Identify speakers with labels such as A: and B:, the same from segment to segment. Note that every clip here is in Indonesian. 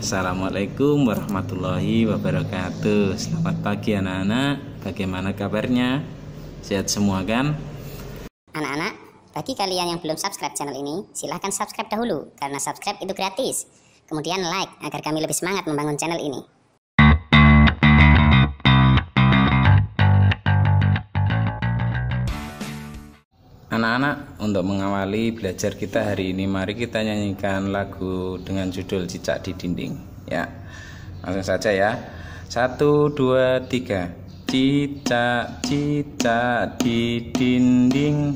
A: Assalamualaikum warahmatullahi wabarakatuh. Selamat pagi anak-anak. Bagaimana kabarnya? Sehat semua kan?
B: Anak-anak, bagi kalian yang belum subscribe channel ini, silahkan subscribe dahulu karena subscribe itu gratis. Kemudian like agar kami lebih semangat membangun channel ini.
A: Anak-anak, untuk mengawali belajar kita hari ini, mari kita nyanyikan lagu dengan judul Cicak di Dinding. Ya, langsung saja ya. 1, 2, 3. Cicak-cicak di dinding,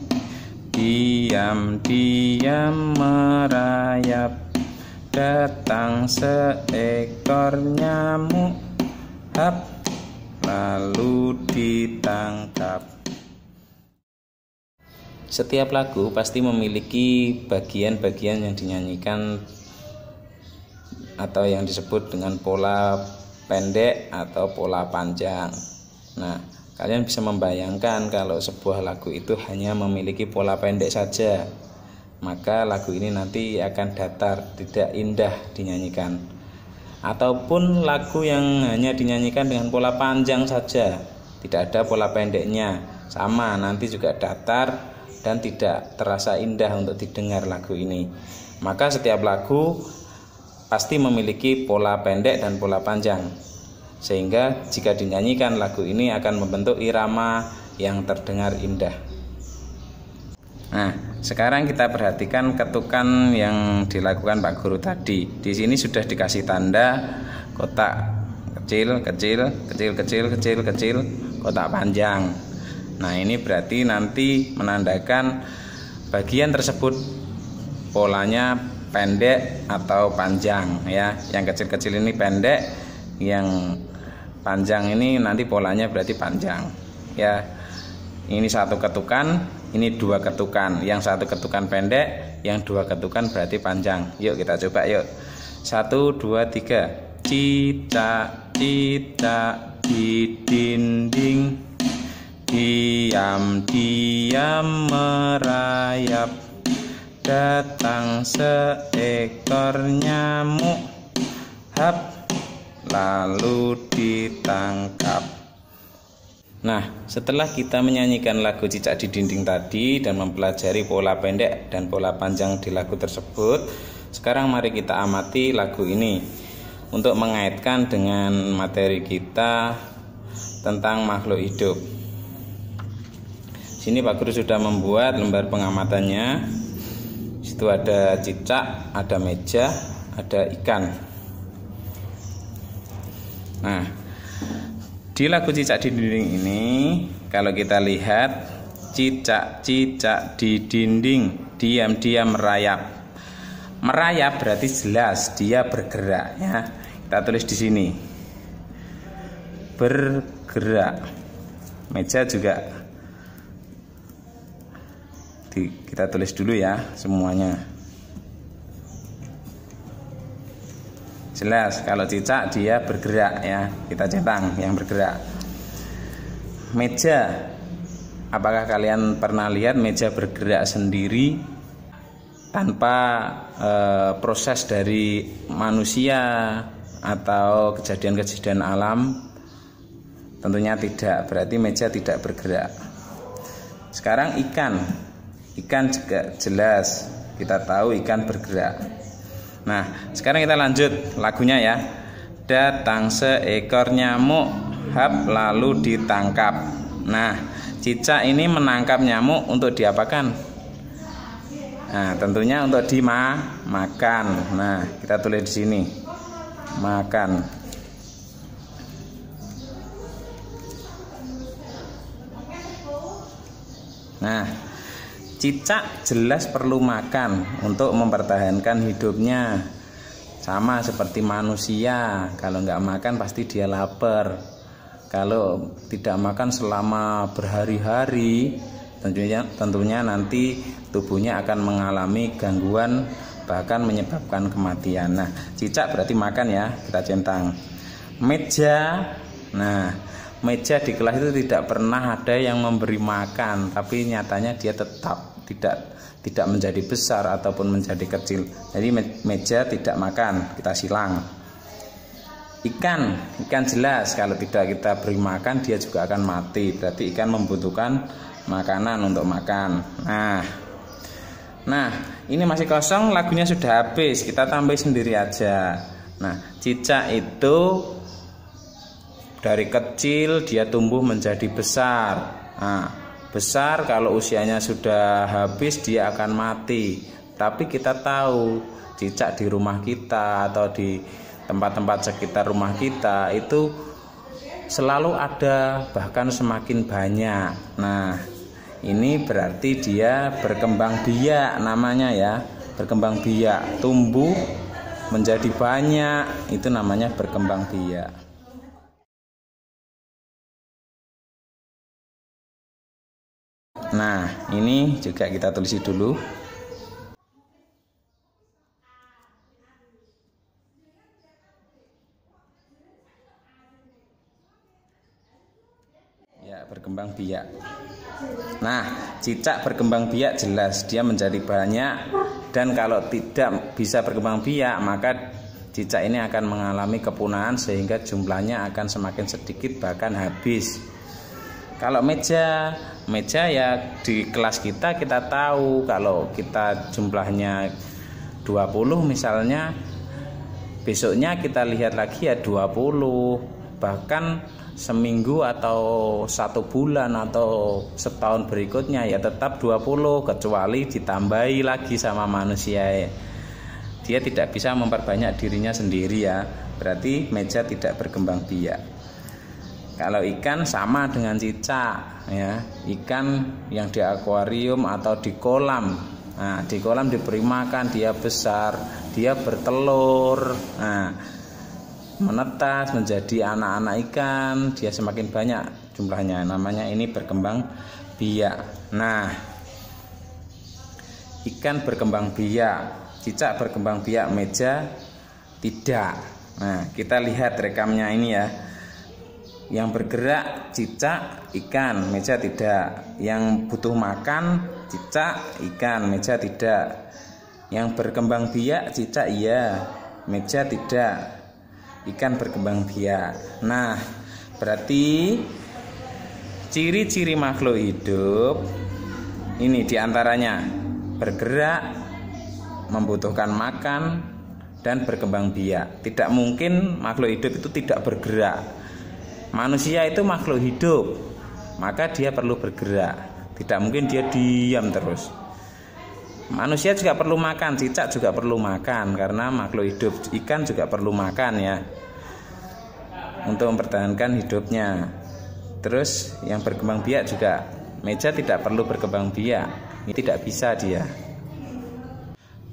A: diam-diam merayap. Datang seekor nyamuk, hap, lalu ditangkap. Setiap lagu pasti memiliki bagian-bagian yang dinyanyikan atau yang disebut dengan pola pendek atau pola panjang. Nah, kalian bisa membayangkan kalau sebuah lagu itu hanya memiliki pola pendek saja, maka lagu ini nanti akan datar, tidak indah dinyanyikan. Ataupun lagu yang hanya dinyanyikan dengan pola panjang saja, tidak ada pola pendeknya, sama nanti juga datar dan tidak terasa indah untuk didengar lagu ini. Maka setiap lagu pasti memiliki pola pendek dan pola panjang, sehingga jika dinyanyikan lagu ini akan membentuk irama yang terdengar indah. Nah, sekarang kita perhatikan ketukan yang dilakukan Pak Guru tadi. Di sini sudah dikasih tanda kotak kecil, kotak panjang. Nah, ini berarti nanti menandakan bagian tersebut polanya pendek atau panjang ya. Yang kecil-kecil ini pendek, yang panjang ini nanti polanya berarti panjang ya. Ini satu ketukan, ini dua ketukan. Yang satu ketukan pendek, yang dua ketukan berarti panjang. Yuk kita coba yuk. 1, 2, 3. Cicak-cicak di dinding, diam-diam merayap. Datang seekor nyamuk, hap, lalu ditangkap. Nah, setelah kita menyanyikan lagu Cicak di Dinding tadi dan mempelajari pola pendek dan pola panjang di lagu tersebut, sekarang mari kita amati lagu ini untuk mengaitkan dengan materi kita tentang makhluk hidup. Sini Pak Guru sudah membuat lembar pengamatannya. Situ ada cicak, ada meja, ada ikan. Nah, di lagu Cicak di Dinding ini, kalau kita lihat, cicak-cicak di dinding, diam-diam merayap. Merayap berarti jelas dia bergerak ya. Kita tulis di sini. Bergerak. Meja juga kita tulis dulu ya semuanya. Jelas kalau cicak dia bergerak ya, kita centang yang bergerak. Meja, apakah kalian pernah lihat meja bergerak sendiri tanpa proses dari manusia atau kejadian-kejadian alam? Tentunya tidak, berarti meja tidak bergerak. Sekarang ikan juga jelas, kita tahu ikan bergerak. Nah, sekarang kita lanjut lagunya ya. Datang seekor nyamuk, hap, lalu ditangkap. Nah, cicak ini menangkap nyamuk untuk diapakan? Nah, tentunya untuk dimakan. Nah, kita tulis di sini, makan. Nah, cicak jelas perlu makan untuk mempertahankan hidupnya. Sama seperti manusia, kalau nggak makan pasti dia lapar. Kalau tidak makan selama berhari-hari, tentunya nanti tubuhnya akan mengalami gangguan, bahkan menyebabkan kematian. Nah, cicak berarti makan ya, kita centang. Meja, nah meja di kelas itu tidak pernah ada yang memberi makan, tapi nyatanya dia tetap tidak menjadi besar ataupun menjadi kecil. Jadi meja tidak makan, kita silang. Ikan jelas kalau tidak kita beri makan dia juga akan mati. Berarti ikan membutuhkan makanan untuk makan. Nah, ini masih kosong, lagunya sudah habis. Kita tambah sendiri aja. Nah, cicak itu dari kecil dia tumbuh menjadi besar. Nah, besar kalau usianya sudah habis dia akan mati. Tapi kita tahu cicak di rumah kita atau di tempat-tempat sekitar rumah kita itu selalu ada, bahkan semakin banyak. Nah, ini berarti dia berkembang biak namanya ya. Berkembang biak, tumbuh menjadi banyak, itu namanya berkembang biak. Nah, ini juga kita tulisi dulu. Ya, berkembang biak. Nah, cicak berkembang biak jelas dia menjadi banyak, dan kalau tidak bisa berkembang biak maka cicak ini akan mengalami kepunahan sehingga jumlahnya akan semakin sedikit bahkan habis. Kalau meja ya di kelas kita tahu kalau kita jumlahnya 20 misalnya, besoknya kita lihat lagi ya 20, bahkan seminggu atau 1 bulan atau setahun berikutnya ya tetap 20, kecuali ditambahi lagi sama manusia. Dia tidak bisa memperbanyak dirinya sendiri ya, berarti meja tidak berkembang biak. Kalau ikan sama dengan cicak ya, ikan yang di akuarium atau di kolam. Nah, di kolam diberi makan dia besar, dia bertelur. Nah, menetas menjadi anak-anak ikan, dia semakin banyak jumlahnya, namanya ini berkembang biak. Nah, ikan berkembang biak, cicak berkembang biak, meja tidak. Nah, kita lihat rekamnya ini ya. Yang bergerak cicak, ikan, meja tidak. Yang butuh makan cicak, ikan, meja tidak. Yang berkembang biak cicak iya, meja tidak. Ikan berkembang biak. Nah, berarti ciri-ciri makhluk hidup ini diantaranya bergerak, membutuhkan makan, dan berkembang biak. Tidak mungkin makhluk hidup itu tidak bergerak. Manusia itu makhluk hidup, maka dia perlu bergerak. Tidak mungkin dia diam terus. Manusia juga perlu makan, cicak juga perlu makan karena makhluk hidup. Ikan juga perlu makan ya, untuk mempertahankan hidupnya. Terus yang berkembang biak juga, meja tidak perlu berkembang biak, ini tidak bisa dia.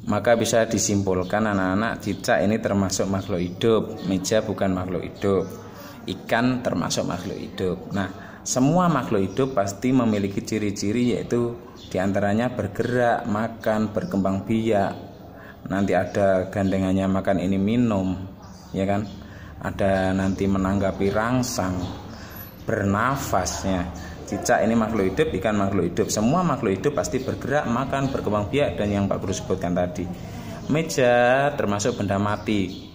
A: Maka bisa disimpulkan anak-anak, cicak ini termasuk makhluk hidup, meja bukan makhluk hidup, ikan termasuk makhluk hidup. Nah, semua makhluk hidup pasti memiliki ciri-ciri, yaitu diantaranya bergerak, makan, berkembang biak. Nanti ada gandengannya makan ini minum, ya kan? Ada nanti menanggapi rangsang, bernafasnya. Cicak ini makhluk hidup, ikan makhluk hidup. Semua makhluk hidup pasti bergerak, makan, berkembang biak, dan yang Pak Guru sebutkan tadi. Meja termasuk benda mati.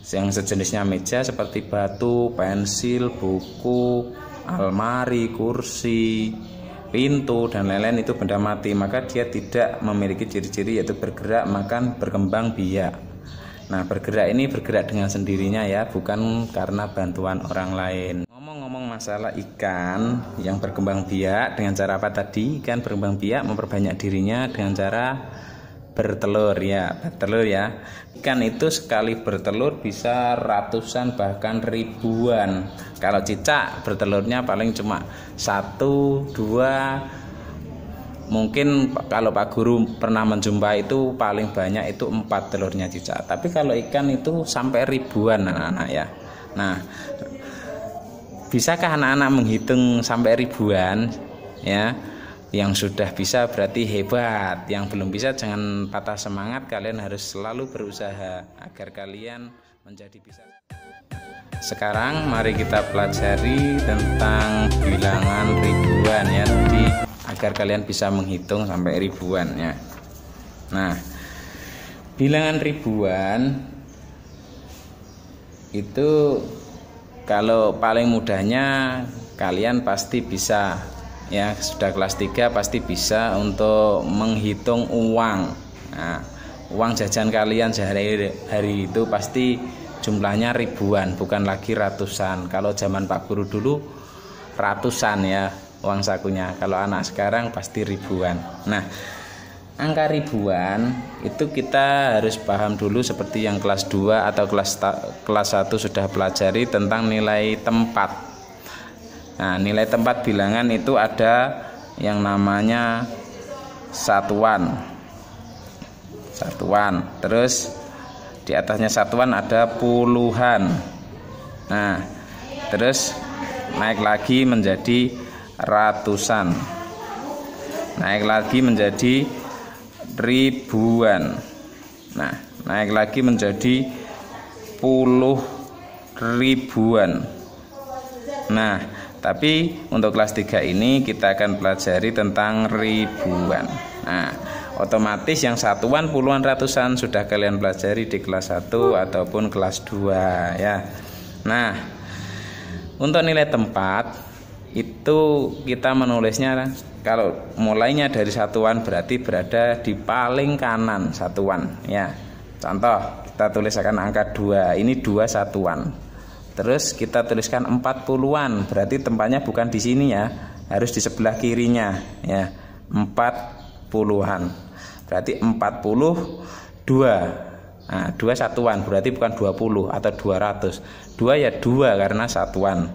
A: Yang sejenisnya meja seperti batu, pensil, buku, almari, kursi, pintu, dan lain-lain itu benda mati. Maka dia tidak memiliki ciri-ciri yaitu bergerak, makan, berkembang biak. Nah, bergerak ini bergerak dengan sendirinya ya, bukan karena bantuan orang lain. Ngomong-ngomong masalah ikan yang berkembang biak, dengan cara apa tadi? Ikan berkembang biak memperbanyak dirinya dengan cara bertelur ya, bertelur ya. Ikan itu sekali bertelur bisa ratusan bahkan ribuan. Kalau cicak bertelurnya paling cuma 1, 2. Mungkin kalau Pak Guru pernah menjumpai itu paling banyak itu 4 telurnya cicak. Tapi kalau ikan itu sampai ribuan anak-anak ya. Nah, bisakah anak-anak menghitung sampai ribuan ya? Yang sudah bisa berarti hebat. Yang belum bisa jangan patah semangat. Kalian harus selalu berusaha agar kalian menjadi bisa. Sekarang mari kita pelajari tentang bilangan ribuan ya. Jadi agar kalian bisa menghitung sampai ribuan ya. Nah, bilangan ribuan itu kalau paling mudahnya kalian pasti bisa ya, sudah kelas 3 pasti bisa untuk menghitung uang. Nah, uang jajan kalian sehari-hari itu pasti jumlahnya ribuan, bukan lagi ratusan. Kalau zaman Pak Guru dulu ratusan ya uang sakunya, kalau anak sekarang pasti ribuan. Nah, angka ribuan itu kita harus paham dulu, seperti yang kelas 2 atau kelas 1 sudah pelajari tentang nilai tempat. Nah, nilai tempat bilangan itu ada yang namanya satuan. Terus di atasnya satuan ada puluhan. Nah, terus naik lagi menjadi ratusan, naik lagi menjadi ribuan, nah naik lagi menjadi puluh ribuan. Nah, tapi untuk kelas 3 ini kita akan pelajari tentang ribuan. Nah, otomatis yang satuan, puluhan, ratusan sudah kalian pelajari di kelas 1 ataupun kelas 2 ya. Nah, untuk nilai tempat itu kita menulisnya, kalau mulainya dari satuan berarti berada di paling kanan satuan ya. Contoh, kita tuliskan angka 2, ini 2 satuan. Terus kita tuliskan 40-an, berarti tempatnya bukan di sini ya, harus di sebelah kirinya ya. 40-an berarti 42. Nah, 2 satuan berarti bukan 20 atau 200. 2 ya 2 karena satuan.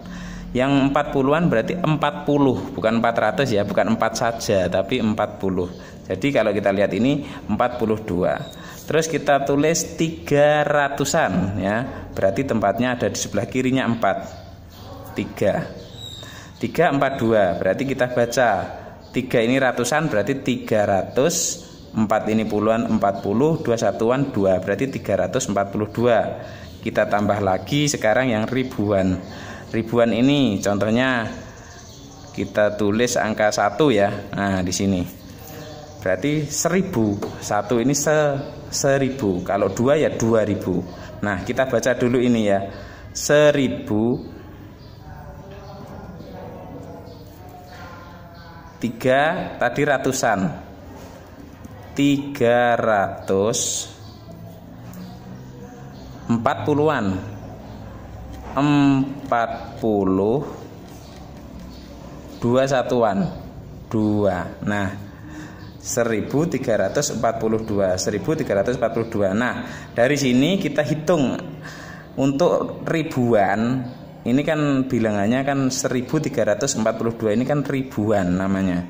A: Yang 40-an berarti 40, bukan 400 ya, bukan 4 saja tapi 40. Jadi kalau kita lihat ini 42. Terus kita tulis 300-an ya, berarti tempatnya ada di sebelah kirinya 4. 342 berarti kita baca 3 ini ratusan berarti 300, 4 ini puluhan 40, 2 satuan 2 berarti 342. Kita tambah lagi sekarang yang ribuan. Ribuan ini contohnya kita tulis angka 1 ya. Nah, di sini. Berarti 1000. 1 ini 1000. Kalau 2 ya 2000. Nah, kita baca dulu ini ya. 1000. 3 tadi ratusan. 300. 40-an. 40, 2 satuan 2. Nah, 1342. 1342. Nah, dari sini kita hitung untuk ribuan. Ini kan bilangannya kan 1342, ini kan ribuan namanya.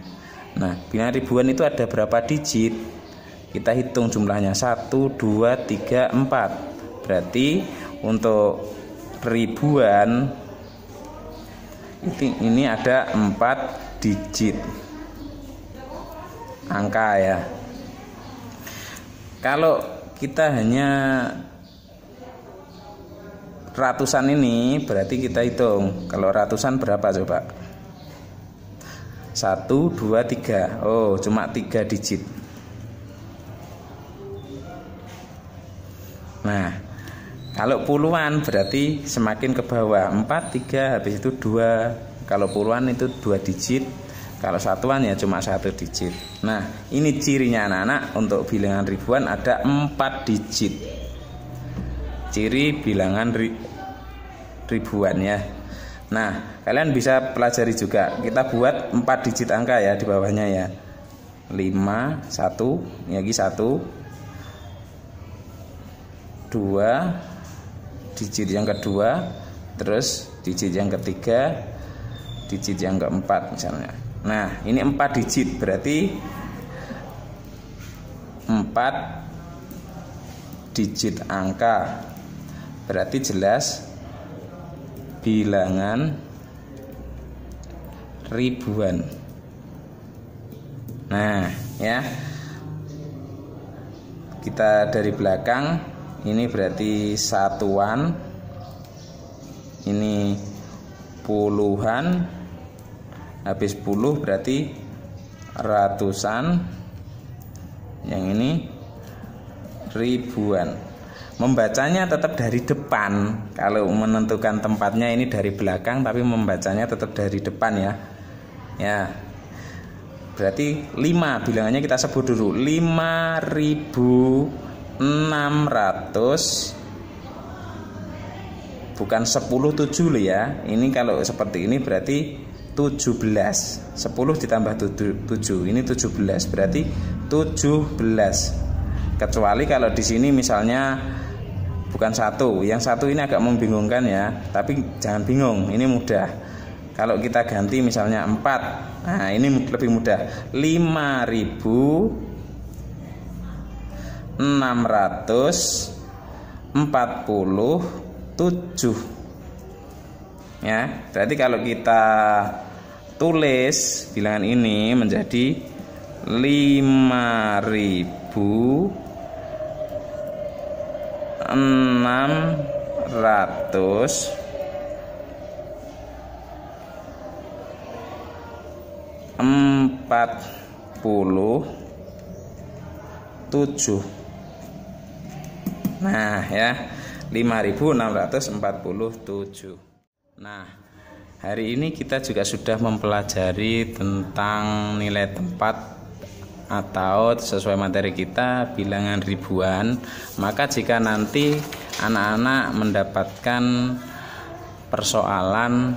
A: Nah, bilangan ribuan itu ada berapa digit? Kita hitung jumlahnya 1, 2, 3, 4. Berarti untuk ribuan ini ada 4 digit angka ya. Kalau kita hanya ratusan ini berarti kita hitung, kalau ratusan berapa coba? 1, 2, 3. Oh, cuma 3 digit. Nah, kalau puluhan berarti semakin ke bawah, 4, 3, habis itu 2. Kalau puluhan itu 2 digit. Kalau satuan ya cuma 1 digit. Nah, ini cirinya anak-anak, untuk bilangan ribuan ada 4 digit. Ciri bilangan ribuan ya. Nah, kalian bisa pelajari juga. Kita buat 4 digit angka ya di bawahnya ya. 5, 1, lagi 1, 2, digit yang kedua, terus digit yang ketiga, digit yang keempat misalnya. Nah, ini 4 digit berarti 4 digit angka. Berarti jelas bilangan ribuan. Nah, ya. Kita dari belakang, ini berarti satuan, ini puluhan, habis puluh berarti ratusan, yang ini ribuan. membacanya tetap dari depan. Kalau menentukan tempatnya ini dari belakang, tapi membacanya tetap dari depan ya. Ya. Berarti 5 bilangannya kita sebut dulu. 5.600, bukan 10.7 loh ya. Ini kalau seperti ini berarti 17. 10 ditambah 7. Ini 17. Berarti 17. Kecuali kalau di sini misalnya bukan 1. Yang 1 ini agak membingungkan ya. Tapi jangan bingung, ini mudah. Kalau kita ganti misalnya 4. Nah, ini lebih mudah. 5.647. Ya, berarti kalau kita tulis bilangan ini menjadi 5.647. Nah ya, 5.647. Nah, hari ini kita juga sudah mempelajari tentang nilai tempat atau sesuai materi kita bilangan ribuan. Maka jika nanti anak-anak mendapatkan persoalan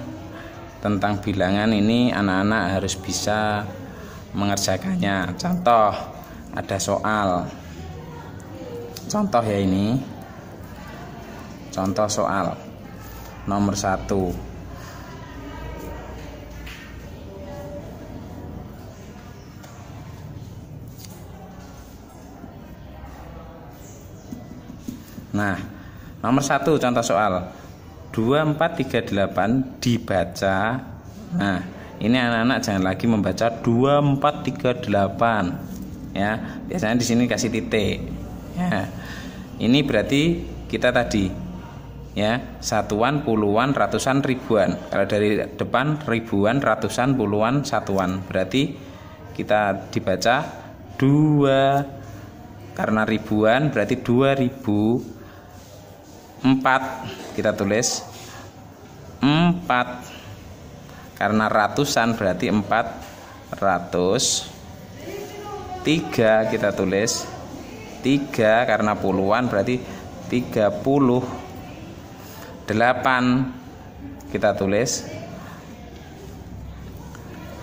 A: tentang bilangan ini, anak-anak harus bisa mengerjakannya. Contoh, ada soal. Contoh ya, ini contoh soal nomor 1. Nah, nomor 1 contoh soal 2438 dibaca. Nah, ini anak-anak jangan lagi membaca 2438 ya. Biasanya di sini kasih titik ya. Ini berarti kita tadi ya, satuan, puluhan, ratusan, ribuan. Kalau dari depan ribuan, ratusan, puluhan, satuan. Berarti kita dibaca 2, karena ribuan berarti 2000. 4 kita tulis 4, karena ratusan berarti 400. 3 kita tulis 3, karena puluhan berarti 30. 8 kita tulis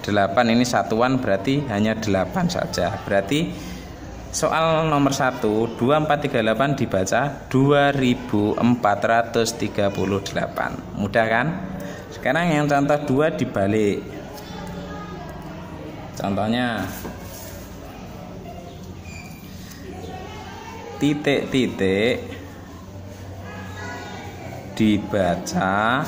A: 8, ini satuan berarti hanya 8 saja. Berarti soal nomor 1 2438 dibaca 2438. Mudah kan? Sekarang yang contoh 2 dibalik. Contohnya titik-titik dibaca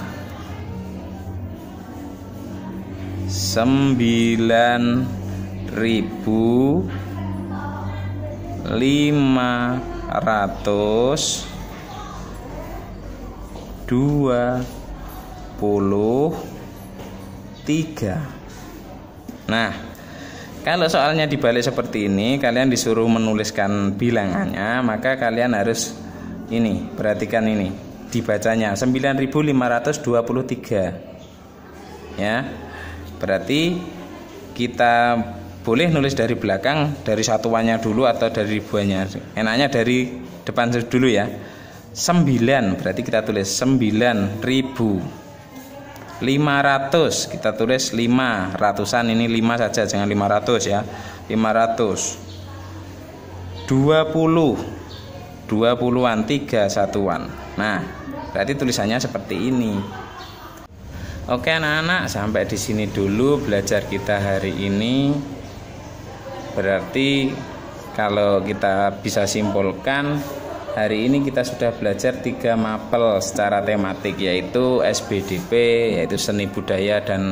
A: 9.523. Nah, kalau soalnya dibalik seperti ini, kalian disuruh menuliskan bilangannya, maka kalian harus ini, perhatikan ini, dibacanya 9.523 ya. Berarti kita boleh nulis dari belakang, dari satuannya dulu atau dari ribuannya. Enaknya dari depan dulu ya. 9 berarti kita tulis 9.500, kita tulis 5, ratusan ini 5 saja, jangan 500 ya. 500. 20-an, 3 satuan. Nah, berarti tulisannya seperti ini. Oke anak-anak, sampai di sini dulu belajar kita hari ini. Berarti kalau kita bisa simpulkan, hari ini kita sudah belajar 3 mapel secara tematik, yaitu SBDP, yaitu seni budaya dan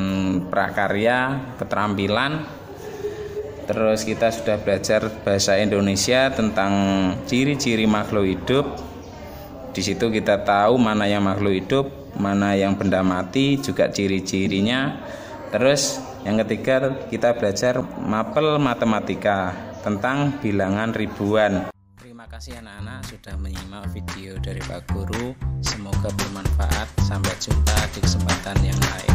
A: prakarya, keterampilan. Terus kita sudah belajar bahasa Indonesia tentang ciri-ciri makhluk hidup. Di situ kita tahu mana yang makhluk hidup, mana yang benda mati, juga ciri-cirinya. Terus yang ketiga kita belajar mapel matematika tentang bilangan ribuan. Terima Terima kasih anak-anak sudah menyimak video dari Pak Guru. Semoga bermanfaat. Sampai jumpa di kesempatan yang lain.